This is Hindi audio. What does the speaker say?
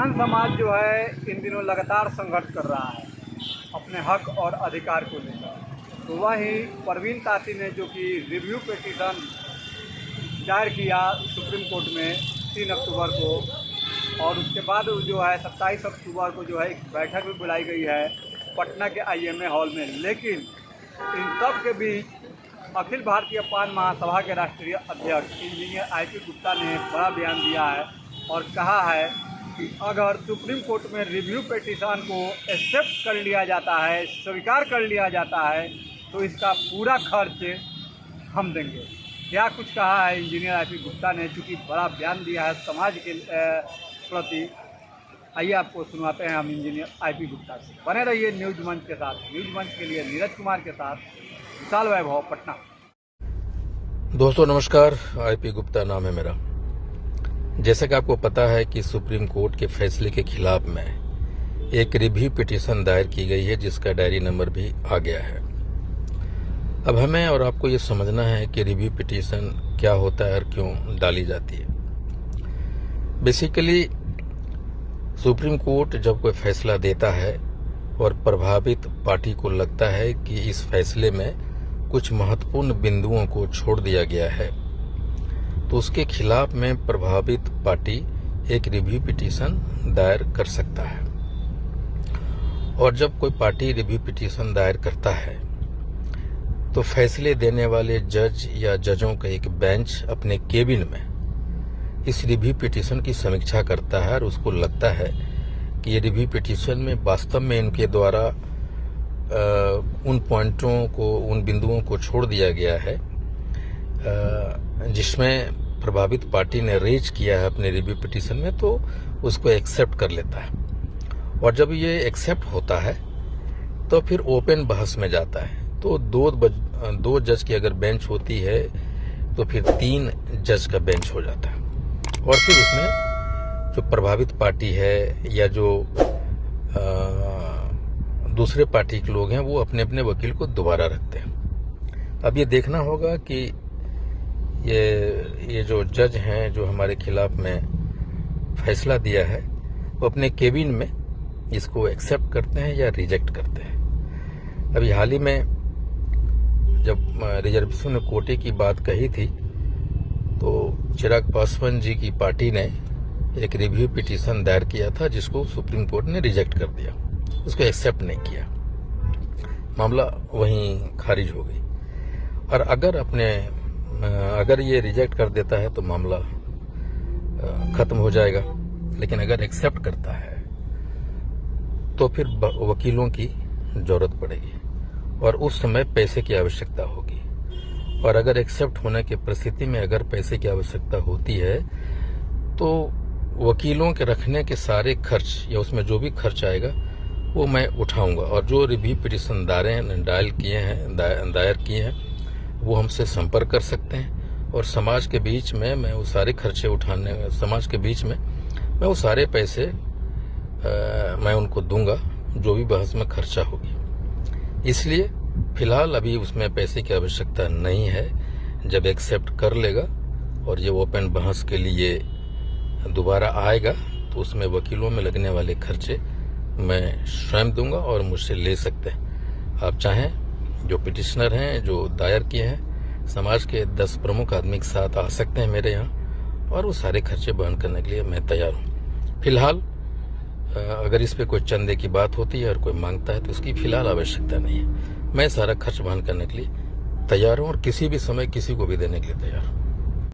किसान समाज जो है इन दिनों लगातार संघर्ष कर रहा है अपने हक और अधिकार को लेकर। तो वही परवीन ताती ने जो कि रिव्यू पिटीशन दायर किया सुप्रीम कोर्ट में 3 अक्टूबर को, और उसके बाद जो है 27 अक्टूबर को जो है एक बैठक भी बुलाई गई है पटना के IMA हॉल में। लेकिन इन सब के बीच अखिल भारतीय पान महासभा के राष्ट्रीय अध्यक्ष इंजीनियर IP गुप्ता ने बड़ा बयान दिया है और कहा है कि अगर सुप्रीम कोर्ट में रिव्यू पिटीशन को एक्सेप्ट कर लिया जाता है, स्वीकार कर लिया जाता है, तो इसका पूरा खर्च हम देंगे। क्या कुछ कहा है इंजीनियर IP गुप्ता ने, चूँकि बड़ा बयान दिया है समाज के प्रति। आइए आपको सुनवाते हैं हम इंजीनियर IP गुप्ता से। बने रहिए न्यूज मंच के साथ। न्यूज मंच के लिए नीरज कुमार के साथ विशाल वैभव, पटना। दोस्तों नमस्कार, IP गुप्ता नाम है मेरा। जैसे कि आपको पता है कि सुप्रीम कोर्ट के फैसले के खिलाफ में एक रिव्यू पिटीशन दायर की गई है जिसका डायरी नंबर भी आ गया है। अब हमें और आपको ये समझना है कि रिव्यू पिटीशन क्या होता है और क्यों डाली जाती है। बेसिकली सुप्रीम कोर्ट जब कोई फैसला देता है और प्रभावित पार्टी को लगता है कि इस फैसले में कुछ महत्वपूर्ण बिंदुओं को छोड़ दिया गया है, तो उसके खिलाफ में प्रभावित पार्टी एक रिव्यू पिटीशन दायर कर सकता है। और जब कोई पार्टी रिव्यू पिटीशन दायर करता है तो फैसले देने वाले जज या जजों का एक बेंच अपने केबिन में इस रिव्यू पिटीशन की समीक्षा करता है और उसको लगता है कि ये रिव्यू पिटीशन में वास्तव में इनके द्वारा उन पॉइंटों को, उन बिंदुओं को छोड़ दिया गया है जिसमें प्रभावित पार्टी ने रेज किया है अपने रिव्यू पिटीशन में, तो उसको एक्सेप्ट कर लेता है। और जब ये एक्सेप्ट होता है तो फिर ओपन बहस में जाता है। तो दो जज की अगर बेंच होती है तो फिर 3 जज का बेंच हो जाता है। और फिर उसमें जो प्रभावित पार्टी है या जो दूसरे पार्टी के लोग हैं वो अपने अपने वकील को दोबारा रखते हैं। अब ये देखना होगा कि ये जो जज हैं जो हमारे खिलाफ में फैसला दिया है वो अपने केबिन में इसको एक्सेप्ट करते हैं या रिजेक्ट करते हैं। अभी हाल ही में जब रिजर्वेशन कोटे की बात कही थी तो चिराग पासवान जी की पार्टी ने एक रिव्यू पिटीशन दायर किया था जिसको सुप्रीम कोर्ट ने रिजेक्ट कर दिया, उसको एक्सेप्ट नहीं किया, मामला वहीं खारिज हो गई। और अगर ये रिजेक्ट कर देता है तो मामला खत्म हो जाएगा, लेकिन अगर एक्सेप्ट करता है तो फिर वकीलों की जरूरत पड़ेगी और उस समय पैसे की आवश्यकता होगी। और अगर एक्सेप्ट होने की परिस्थिति में अगर पैसे की आवश्यकता होती है तो वकीलों के रखने के सारे खर्च या उसमें जो भी खर्च आएगा वो मैं उठाऊंगा। और जो रिव्यू पिटीशन दायर किए हैं वो हमसे संपर्क कर सकते हैं और समाज के बीच में मैं वो सारे खर्चे समाज के बीच में मैं वो सारे पैसे मैं उनको दूंगा जो भी बहस में खर्चा होगी। इसलिए फिलहाल अभी उसमें पैसे की आवश्यकता नहीं है। जब एक्सेप्ट कर लेगा और ये ओपन बहस के लिए दोबारा आएगा तो उसमें वकीलों में लगने वाले खर्चे मैं स्वयं दूंगा और मुझसे ले सकते हैं। आप चाहें जो पिटिशनर हैं जो दायर किए हैं समाज के 10 प्रमुख आदमी के साथ आ सकते हैं मेरे यहाँ और वो सारे खर्चे वहन करने के लिए मैं तैयार हूँ। फिलहाल अगर इस पे कोई चंदे की बात होती है और कोई मांगता है तो उसकी फिलहाल आवश्यकता नहीं है। मैं सारा खर्च वहन करने के लिए तैयार हूँ और किसी भी समय किसी को भी देने के लिए तैयार हूँ।